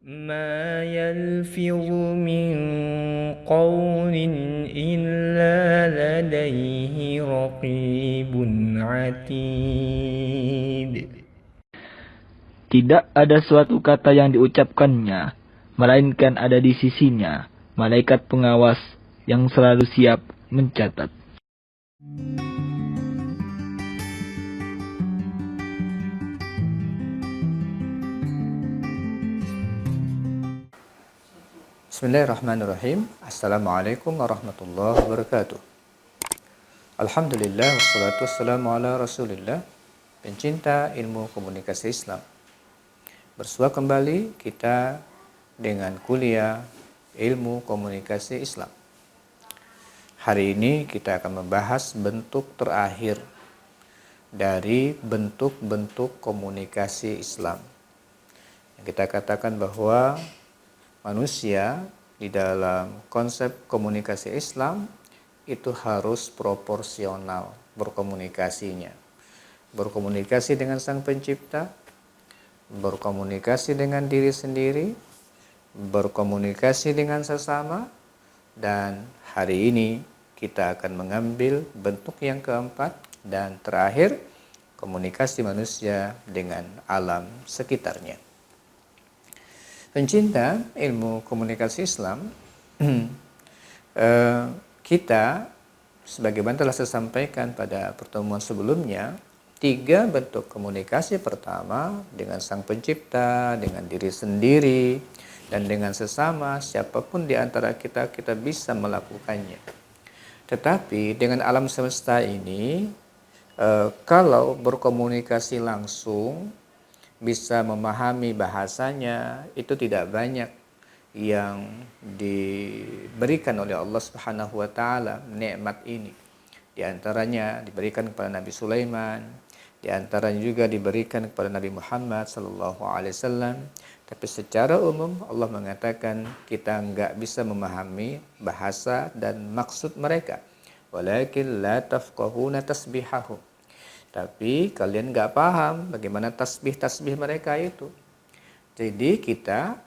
ما يلفظ من قول إلا لديه رقيب عتيد. Tidak ada suatu kata yang diucapkannya, melainkan ada di sisinya malaikat pengawas yang selalu siap mencatat. Bismillahirrahmanirrahim. Assalamualaikum warahmatullahi wabarakatuh. Alhamdulillah wassalatu wassalamu ala Rasulillah. Pencinta ilmu komunikasi Islam, bersua kembali kita dengan kuliah ilmu komunikasi Islam. Hari ini kita akan membahas bentuk terakhir dari bentuk-bentuk komunikasi Islam. Kita katakan bahwa manusia di dalam konsep komunikasi Islam itu harus proporsional berkomunikasinya. Berkomunikasi dengan Sang Pencipta, berkomunikasi dengan diri sendiri, berkomunikasi dengan sesama, dan hari ini kita akan mengambil bentuk yang keempat dan terakhir, komunikasi manusia dengan alam sekitarnya. Pencinta ilmu komunikasi Islam, kita sebagaimana telah saya sampaikan pada pertemuan sebelumnya, 3 bentuk komunikasi. Pertama, dengan Sang Pencipta, dengan diri sendiri, dan dengan sesama, siapapun di antara kita bisa melakukannya. Tetapi dengan alam semesta ini, kalau berkomunikasi langsung, bisa memahami bahasanya, itu tidak banyak yang diberikan oleh Allah Subhanahu wa taala nikmat ini. Di antaranya diberikan kepada Nabi Sulaiman, di antaranya juga diberikan kepada Nabi Muhammad sallallahu alaihi wasallam. Tapi secara umum Allah mengatakan kita enggak bisa memahami bahasa dan maksud mereka. Walakin la tafqahuna tasbihahum. Tapi kalian nggak paham bagaimana tasbih-tasbih mereka itu. Jadi kita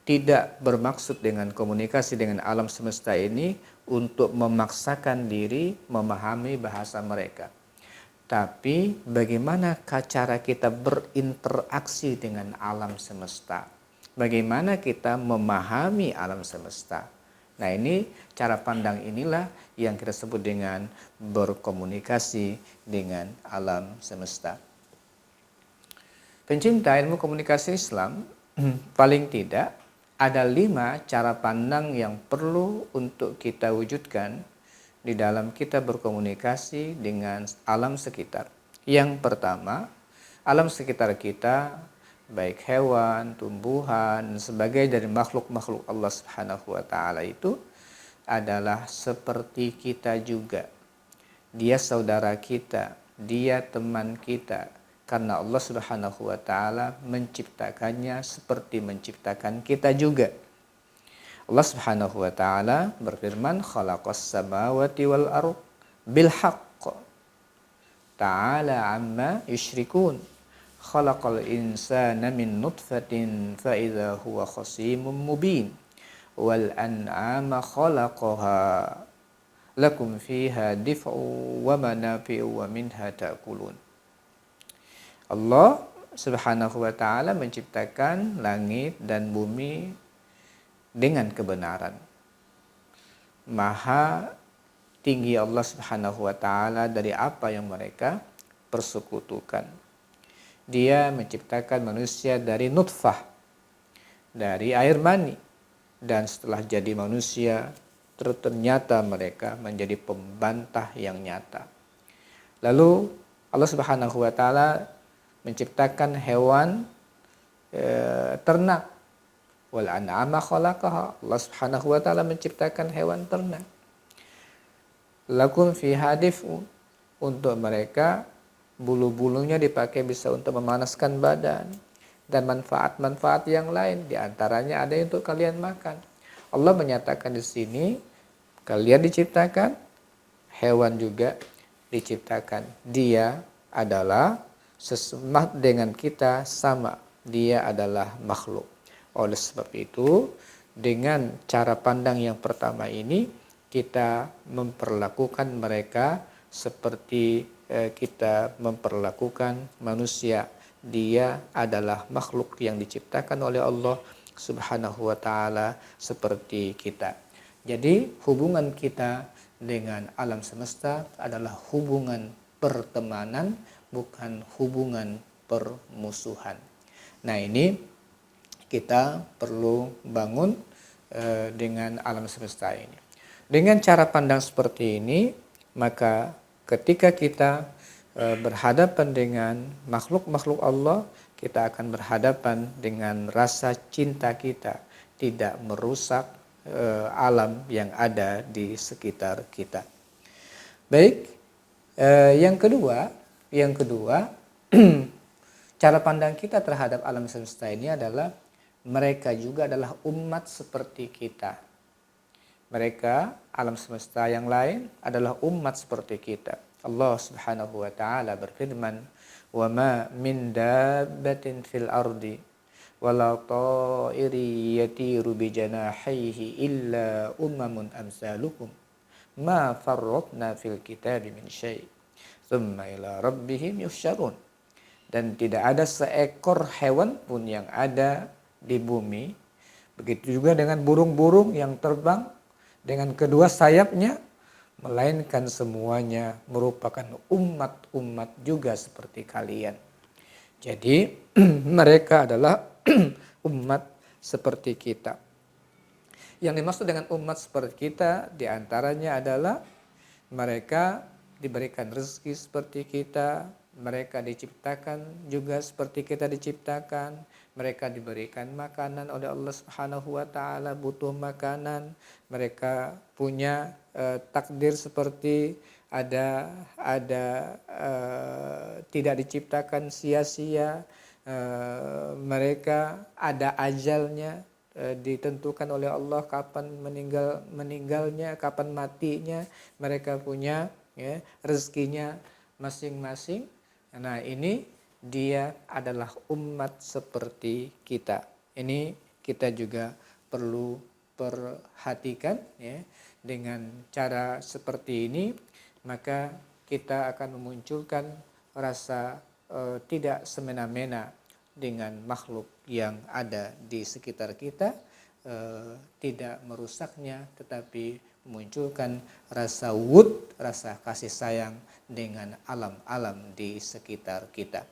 tidak bermaksud dengan komunikasi dengan alam semesta ini untuk memaksakan diri memahami bahasa mereka. Tapi bagaimana cara kita berinteraksi dengan alam semesta? Bagaimana kita memahami alam semesta? Nah, ini cara pandang inilah yang kita sebut dengan berkomunikasi dengan alam semesta. Pencinta ilmu komunikasi Islam, paling tidak ada 5 cara pandang yang perlu untuk kita wujudkan di dalam kita berkomunikasi dengan alam sekitar. Yang pertama, alam sekitar kita, baik hewan, tumbuhan, dan sebagainya dari makhluk-makhluk Allah Subhanahu wa taala itu adalah seperti kita juga. Dia saudara kita, dia teman kita, karena Allah Subhanahu wa taala menciptakannya seperti menciptakan kita juga. Allah Subhanahu wa taala berfirman, khalaqas samawati wal ardh bil haqq ta'ala amma yusyrikun. Khalaqal insana min nutfatin fa idza huwa khasimun mubin. Wal an'ama khalaqaha lakum fiha dif'u wa manafi'u wa minha ta'kulun. Allah Subhanahu wa taala menciptakan langit dan bumi dengan kebenaran. Maha tinggi Allah Subhanahu wa taala dari apa yang mereka persekutukan. Dia menciptakan manusia dari nutfah, dari air mani, dan setelah jadi manusia ternyata mereka menjadi pembantah yang nyata. Lalu Allah Subhanahu wa taala menciptakan hewan ternak. Wal an'ama khalaqaha. Allah Subhanahu wa taala menciptakan hewan ternak. Lakum fiha dif'un. Untuk mereka bulu-bulunya dipakai bisa untuk memanaskan badan dan manfaat-manfaat yang lain, di antaranya ada yang untuk kalian makan. Allah menyatakan di sini kalian diciptakan, hewan juga diciptakan. Dia adalah sesemat dengan kita, sama. Dia adalah makhluk. Oleh sebab itu, dengan cara pandang yang pertama ini, kita memperlakukan mereka seperti kita memperlakukan manusia. Dia adalah makhluk yang diciptakan oleh Allah Subhanahu wa taala seperti kita. Jadi hubungan kita dengan alam semesta adalah hubungan pertemanan, bukan hubungan permusuhan. Nah, ini kita perlu bangun dengan alam semesta ini. Dengan cara pandang seperti ini, maka ketika kita berhadapan dengan makhluk-makhluk Allah, kita akan berhadapan dengan rasa cinta kita, tidak merusak alam yang ada di sekitar kita. Baik, yang kedua, cara pandang kita terhadap alam semesta ini adalah mereka juga adalah umat seperti kita. Mereka, alam semesta yang lain, adalah umat seperti kita. Allah Subhanahu wa taala berfirman, "Wa ma min dabbatin fil ardi wala ta'iri yatiru bi janahihi illa ummamun amsalukum ma farratna fil kitabi min syai' tsumma ila rabbihim yuhsyarun." Dan tidak ada seekor hewan pun yang ada di bumi, begitu juga dengan burung-burung yang terbang dengan kedua sayapnya, melainkan semuanya merupakan umat-umat juga seperti kalian. Jadi mereka adalah umat seperti kita. Yang dimaksud dengan umat seperti kita diantaranya adalah mereka diberikan rezeki seperti kita, mereka diciptakan juga seperti kita diciptakan, mereka diberikan makanan oleh Allah Subhanahu wa taala, butuh makanan, mereka punya takdir seperti tidak diciptakan sia-sia, mereka ada ajalnya, ditentukan oleh Allah kapan meninggalnya, kapan matinya, mereka punya rezekinya masing-masing. Nah, ini dia adalah umat seperti kita. Ini kita juga perlu perhatikan ya. Dengan cara seperti ini, maka kita akan memunculkan rasa tidak semena-mena dengan makhluk yang ada di sekitar kita, tidak merusaknya, tetapi memunculkan rasa wud, rasa kasih sayang dengan alam-alam di sekitar kita.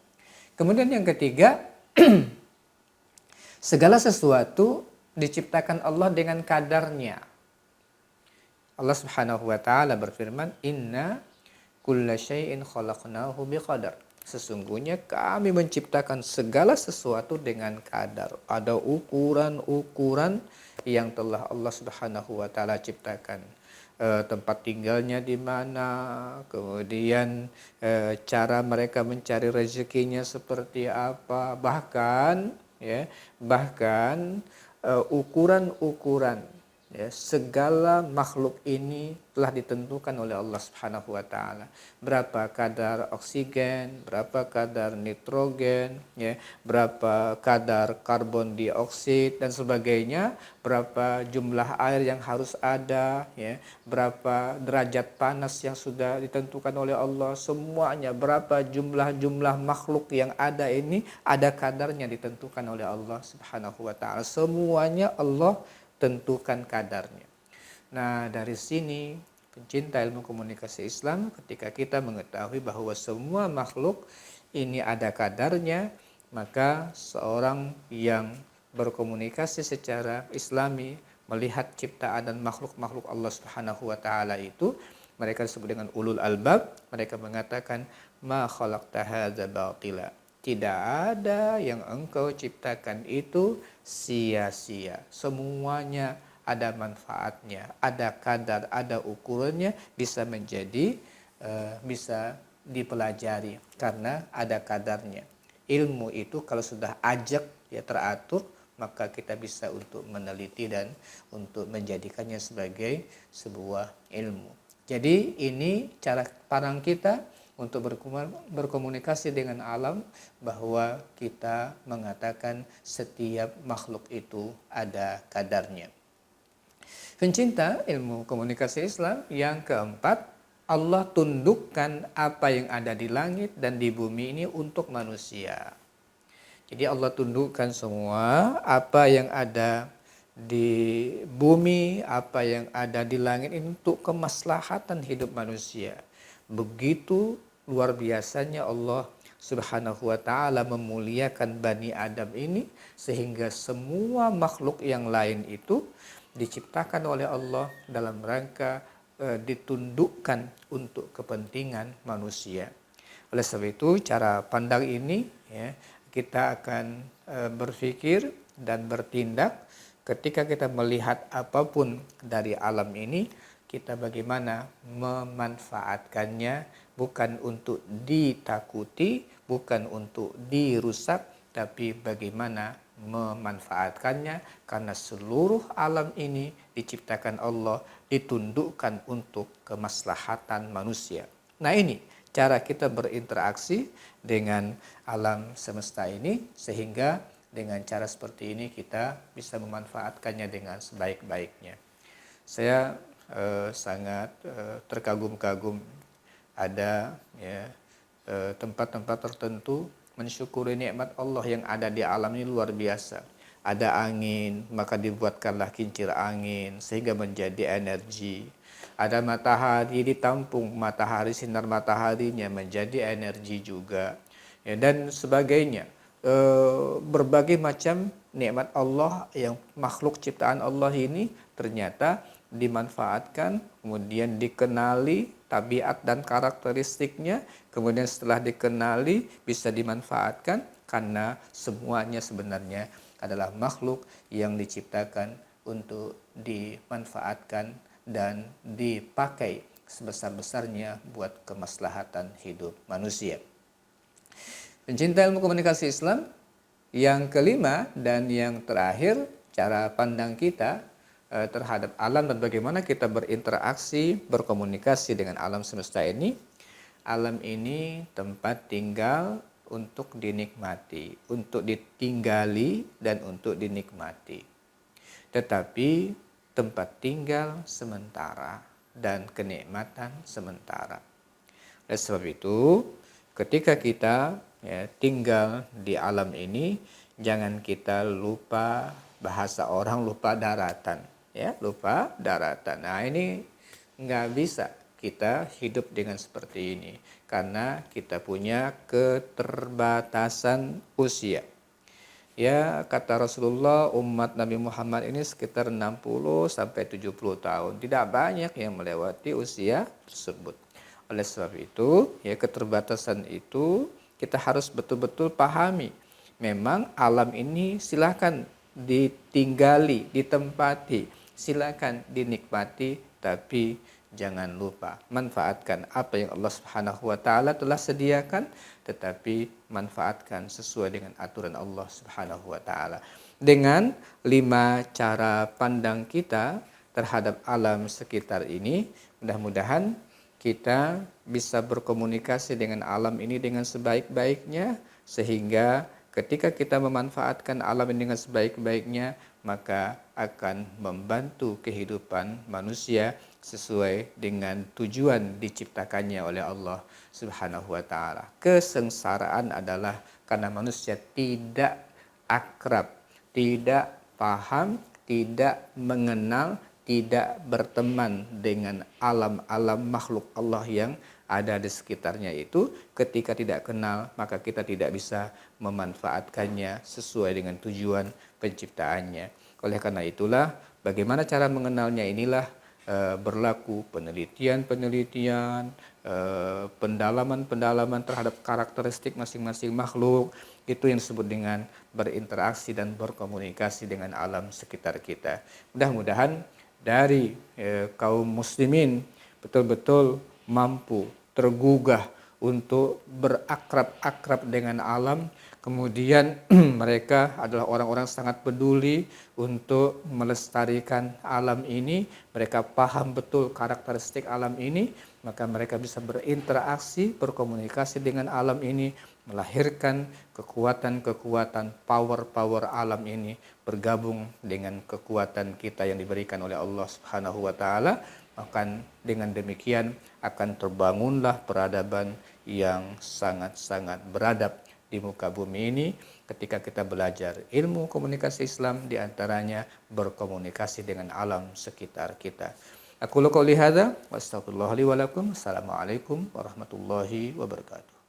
Kemudian yang ketiga, segala sesuatu diciptakan Allah dengan kadarnya. Allah Subhanahu wa taala berfirman, "Inna kulla syai'in khalaqnahu biqadar." Sesungguhnya kami menciptakan segala sesuatu dengan kadar. Ada ukuran-ukuran yang telah Allah Subhanahu wa taala ciptakan. Tempat tinggalnya di mana, kemudian cara mereka mencari rezekinya seperti apa, bahkan ukuran-ukuran segala makhluk ini telah ditentukan oleh Allah Subhanahu wa taala. Berapa kadar oksigen, berapa kadar nitrogen, berapa kadar karbon dioksida dan sebagainya, berapa jumlah air yang harus ada, berapa derajat panas yang sudah ditentukan oleh Allah, semuanya, berapa jumlah makhluk yang ada ini ada kadarnya ditentukan oleh Allah Subhanahu wa taala. Semuanya Allah tentukan kadarnya. Nah, dari sini pencinta ilmu komunikasi Islam, ketika kita mengetahui bahwa semua makhluk ini ada kadarnya, maka seorang yang berkomunikasi secara Islami melihat ciptaan dan makhluk-makhluk Allah Subhanahu wa taala itu, mereka disebut dengan ulul albab, mereka mengatakan ma khalaqta hadza batila. Tidak ada yang engkau ciptakan itu sia-sia. Semuanya ada manfaatnya, ada kadar, ada ukurannya, bisa dipelajari karena ada kadarnya. Ilmu itu kalau sudah ajak teratur, maka kita bisa untuk meneliti dan untuk menjadikannya sebagai sebuah ilmu. Jadi ini cara pandang kita untuk berkomunikasi dengan alam, bahwa kita mengatakan setiap makhluk itu ada kadarnya. Pencinta ilmu komunikasi Islam yang keempat, Allah tundukkan apa yang ada di langit dan di bumi ini untuk manusia. Jadi Allah tundukkan semua apa yang ada di bumi, apa yang ada di langit ini untuk kemaslahatan hidup manusia. Begitu luar biasanya Allah Subhanahu wa taala memuliakan Bani Adam ini, sehingga semua makhluk yang lain itu diciptakan oleh Allah dalam rangka ditundukkan untuk kepentingan manusia. Oleh sebab itu, cara pandang ini ya, kita akan berpikir dan bertindak ketika kita melihat apapun dari alam ini, kita bagaimana memanfaatkannya, bukan untuk ditakuti, bukan untuk dirusak, tapi bagaimana memanfaatkannya, karena seluruh alam ini diciptakan Allah, ditundukkan untuk kemaslahatan manusia. Nah, ini cara kita berinteraksi dengan alam semesta ini, sehingga dengan cara seperti ini kita bisa memanfaatkannya dengan sebaik-baiknya. Saya sangat terkagum-kagum ada ya, tempat-tempat tertentu mensyukuri nikmat Allah yang ada di alam ini luar biasa. Ada angin, maka dibuatkanlah kincir angin sehingga menjadi energi. Ada matahari, ditampung matahari, sinar mataharinya menjadi energi juga. Ya, dan sebagainya. Berbagai macam nikmat Allah yang makhluk ciptaan Allah ini ternyata dimanfaatkan, kemudian dikenali tabiat dan karakteristiknya, kemudian setelah dikenali bisa dimanfaatkan, karena semuanya sebenarnya adalah makhluk yang diciptakan untuk dimanfaatkan dan dipakai sebesar-besarnya buat kemaslahatan hidup manusia. Pencinta ilmu komunikasi Islam, yang kelima dan yang terakhir, cara pandang kita terhadap alam dan bagaimana kita berinteraksi, berkomunikasi dengan alam semesta ini. Alam ini tempat tinggal untuk dinikmati, untuk ditinggali dan untuk dinikmati. Tetapi tempat tinggal sementara dan kenikmatan sementara. Oleh sebab itu, ketika kita tinggal di alam ini, jangan kita lupa, bahasa orang lupa daratan. Ya, lupa daratan. Nah, ini nggak bisa kita hidup dengan seperti ini, karena kita punya keterbatasan usia. Ya, kata Rasulullah, umat Nabi Muhammad ini sekitar 60 sampai 70 tahun. Tidak banyak yang melewati usia tersebut. Oleh sebab itu, ya, keterbatasan itu kita harus betul-betul pahami. Memang alam ini silakan ditinggali, ditempati, silakan dinikmati, tapi jangan lupa manfaatkan apa yang Allah Subhanahu wa taala telah sediakan, tetapi manfaatkan sesuai dengan aturan Allah Subhanahu wa taala. Dengan 5 cara pandang kita terhadap alam sekitar ini, mudah-mudahan kita bisa berkomunikasi dengan alam ini dengan sebaik-baiknya, sehingga ketika kita memanfaatkan alam ini dengan sebaik-baiknya, maka akan membantu kehidupan manusia sesuai dengan tujuan diciptakannya oleh Allah Subhanahu wa taala. Kesengsaraan adalah karena manusia tidak akrab, tidak paham, tidak mengenal, tidak berteman dengan alam-alam makhluk Allah yang ada di sekitarnya itu. Ketika tidak kenal, maka kita tidak bisa memanfaatkannya sesuai dengan tujuan penciptaannya. Oleh karena itulah, bagaimana cara mengenalnya inilah berlaku penelitian-penelitian, pendalaman-pendalaman terhadap karakteristik masing-masing makhluk. Itu yang disebut dengan berinteraksi dan berkomunikasi dengan alam sekitar kita. Mudah-mudahan dari kaum muslimin betul-betul mampu tergugah untuk berakrab-akrab dengan alam. Kemudian mereka adalah orang-orang sangat peduli untuk melestarikan alam ini. Mereka paham betul karakteristik alam ini, maka mereka bisa berinteraksi, berkomunikasi dengan alam ini, melahirkan kekuatan-kekuatan, power-power alam ini bergabung dengan kekuatan kita yang diberikan oleh Allah Subhanahu wa taala. Maka dengan demikian akan terbangunlah peradaban yang sangat-sangat beradab di muka bumi ini ketika kita belajar ilmu komunikasi Islam, diantaranya berkomunikasi dengan alam sekitar kita. Aku qouli hadza wa astaghfirullah li wa lakum. Assalamualaikum warahmatullahi wabarakatuh.